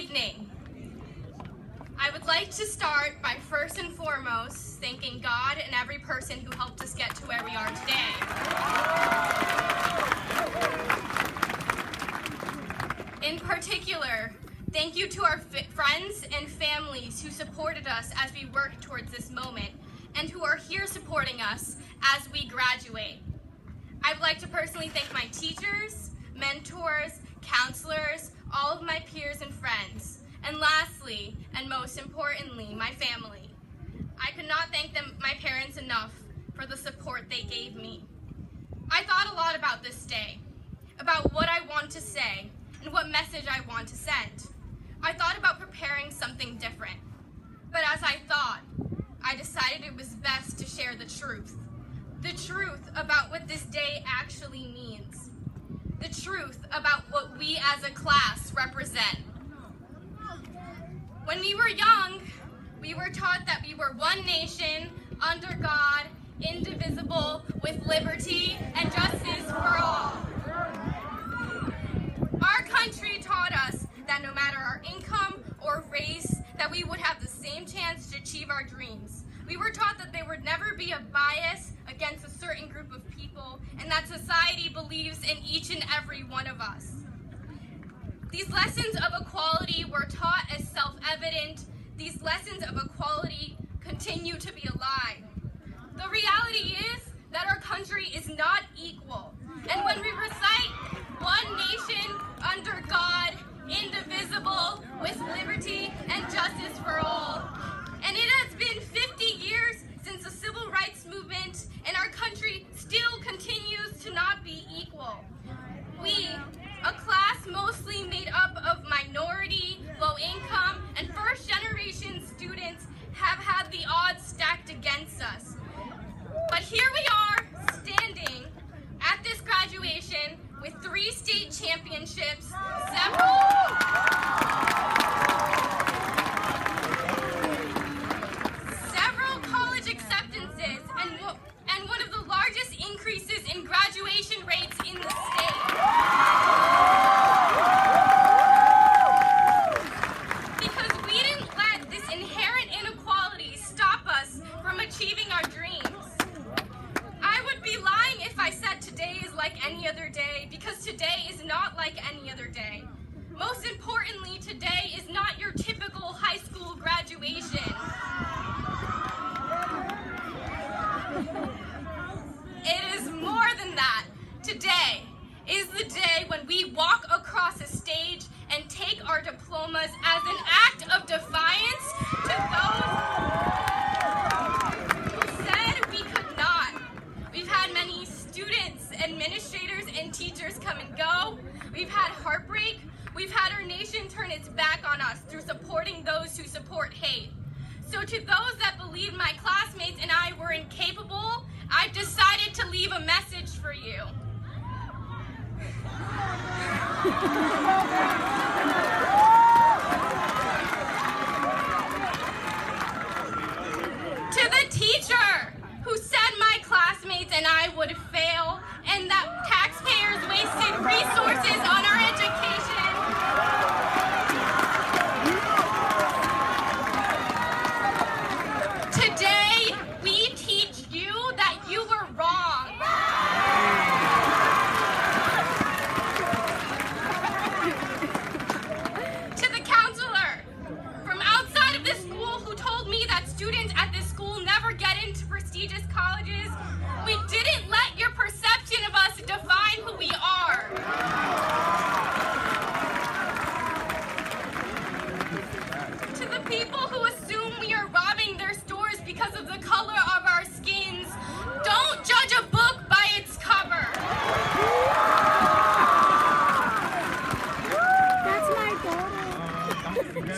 evening. I would like to start by first and foremost thanking God and every person who helped us get to where we are today. In particular, thank you to our friends and families who supported us as we work towards this moment and who are here supporting us as we graduate. I would like to personally thank my teachers, mentors, counselors, all of my peers and friends, and lastly, and most importantly, my family. I could not thank my parents enough for the support they gave me. I thought a lot about this day, about what I want to say, and what message I want to send. I thought about preparing something different, but as I thought, I decided it was best to share the truth about what this day actually means, the truth about what we as a class represent. When we were young, we were taught that we were one nation, under God, indivisible, with liberty and justice for all. Our country taught us that no matter our income or race, that we would have the same chance to achieve our dreams. We were taught that there would never be a bias against a certain group of people, and that society believes in each and every one of us. These lessons of equality were taught as self-evident. These lessons of equality continue to be a lie. The reality is that our country is not equal. And when we recite one nation under God, indivisible, with liberty and justice for all, and it has been 50 years since the civil rights movement, and our country still continues to not be equal. We, a class mostly made up of minority, low-income, and first-generation students, have had the odds stacked against us. But here we are, standing at this graduation with 3 state championships, several college acceptances, and one of the largest increases in graduation rates in the state. Because we didn't let this inherent inequality stop us from achieving our dreams. I would be lying if I said today is like any other day, because today is not like any other day. Most importantly, today is not your typical high school graduation. It is more than that. Today is the day when we walk across a stage and take our diplomas as an act of defiance to those who said we could not. We've had many students, administrators, and teachers come and go. We've had heartbreak. We've had our nation turn its back on us through supporting those who support hate. So to those that believe my classmates and I were incapable, I've decided to leave a message for you. To the teacher who said my classmates and I would fail, and that taxpayers wasted resources on our education. Today, we teach you that you were wrong. To the counselor from outside of this school who told me that students at this school never get into prestigious colleges, we didn't let your perception of us define who we are. To the people who assume we are robbing their stores because of the color of our skins, don't judge a book by its cover. That's my daughter.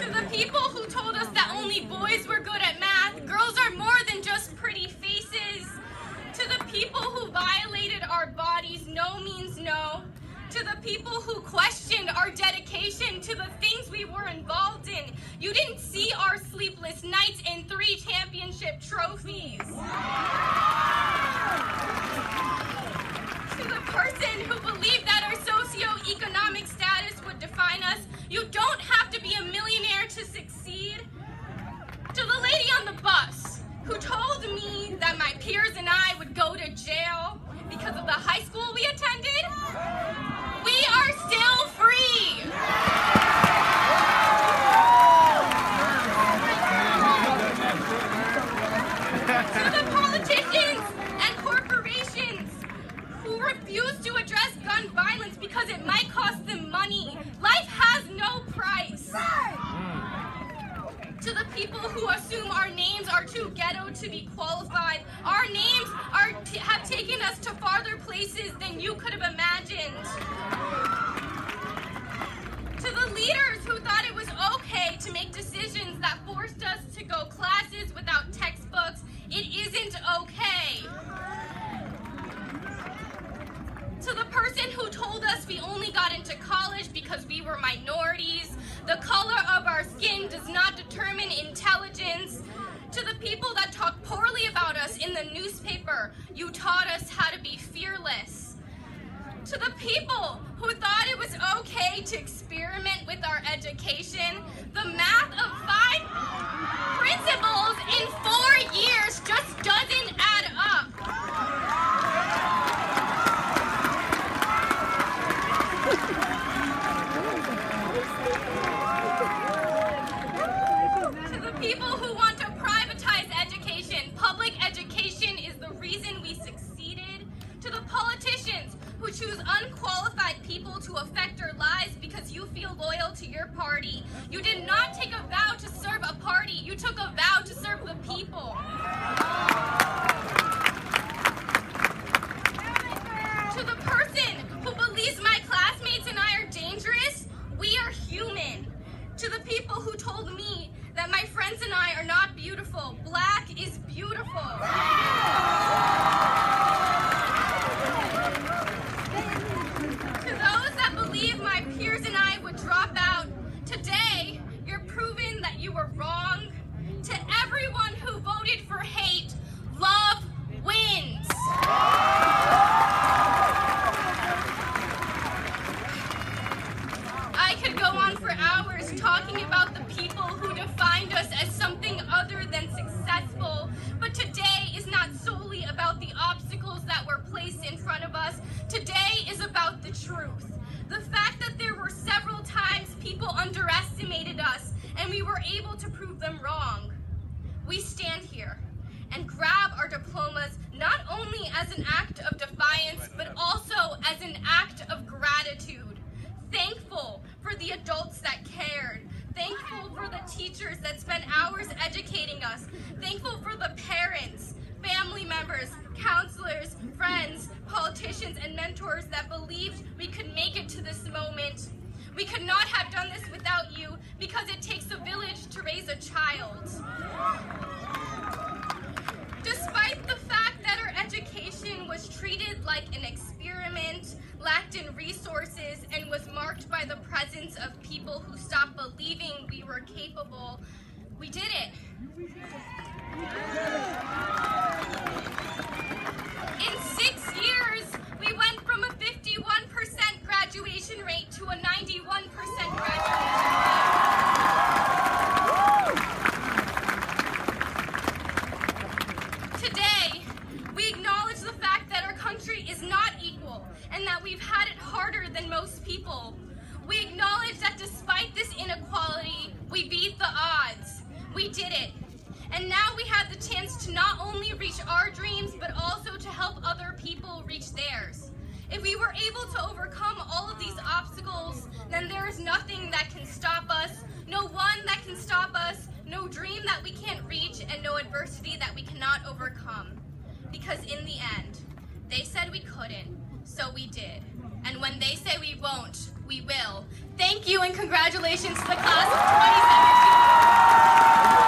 To the people who told us that only boys were good at math, girls are more than just pretty faces. To the people who violated our bodies, no means no. To the people who questioned our dedication to the things we were involved in, you didn't see our sleepless nights and 3 championship trophies. To the person who believed that our socioeconomic status would define us, you don't have to be a millionaire succeed? To the lady on the bus who told me that my peers and I would go to jail because of the high school we attended, we are still free. To the politicians and corporations who refuse to address gun violence because it might cost them money, life has no price. To the people who assume our names are too ghetto to be qualified, our names have taken us to farther places than you could have imagined. To the leaders who thought it was okay to make decisions that forced us to go classes without textbooks, it isn't okay. To the person who told us we only got into college because we were minorities, the color of our skin does not determine intelligence. To the people that talk poorly about us in the newspaper, you taught us how to be fearless. To the people who thought it was okay to experiment with our education, the math of 5 principles in 4 years just doesn't add up. To the people who want to privatize education, public education is the reason we succeeded. To the politicians who choose unqualified people to affect your lives because you feel loyal to your party. You did not take a vow to serve a party, you took a vow to serve the people. To the person who believes my classmates and I are dangerous, we are human. To the people who told me that my friends and I are not beautiful, black is beautiful. To those that believe my peers and I would drop out, today you're proven that you were wrong. To everyone who voted for hate, love wins. I could go on for hours talking about the people who defined us as something other than successful, but today is not solely about the obstacles that were placed in front of us. Today is about the truth. The fact that there were several times people underestimated us and we were able to prove them wrong. We stand here and grab our diplomas not only as an act of defiance, but also as an act of gratitude. Thankful for the adults that cared. Thankful for the teachers that spent hours educating us. Thankful for the parents, family members, counselors, friends, politicians, and mentors that believed we could make it to this moment. We could not have done this without you because it takes a village to raise a child. Despite the fact that our education was treated like an experiment, lacked in resources, and was marked by the presence of people who stopped believing we were capable, we did it. In 6 years, we went from a 51% graduation rate to a 91% graduation rate. Today, we acknowledge the fact that our country is not equal and that we've had it harder than most people. We acknowledge that despite this inequality, we beat the odds. We did it. And now we have the chance to not only reach our dreams, but also to help other people reach theirs. If we were able to overcome all of these obstacles, then there is nothing that can stop us, no one that can stop us, no dream that we can't reach, and no adversity that we cannot overcome. Because in the end, they said we couldn't, so we did. And when they say we won't, we will. Thank you and congratulations to the class of 2017.